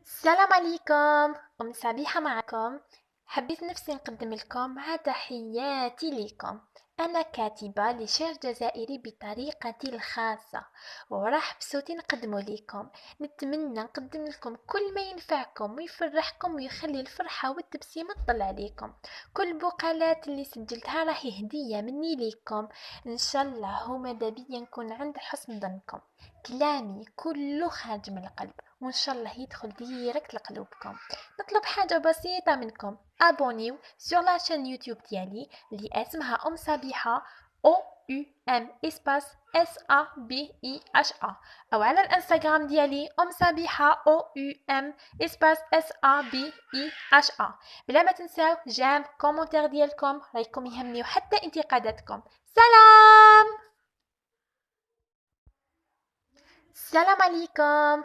السلام عليكم. سبيحة معكم. حبيت نفسي نقدم لكم مع تحياتي لكم. أنا كاتبة لشعر جزائري بطريقتي الخاصة، وراح بصوتي نقدمه لكم. نتمنى نقدم لكم كل ما ينفعكم ويفرحكم ويخلي الفرحة والتبسيمة تطل عليكم. كل بقالات اللي سجلتها راهي هدية مني لكم، إن شاء الله وماذا بيا نكون عند حسن ظنكم. كلامي كله خارج من القلب، وإن شاء الله يدخل ديريكت لقلوبكم. نطلب حاجة بسيطة منكم، ابونيو سور لا شين يوتيوب ديالي اللي اسمها صبيحة او يو ام اسباس اس ا بي اي اش ا، او على الانستغرام ديالي صبيحة او يو ام اسباس اس ا بي اي اش ا. بلا ما تنساو جيم كومنتير ديالكم، رايكم يهمني وحتى انتقاداتكم. سلام. السلام عليكم.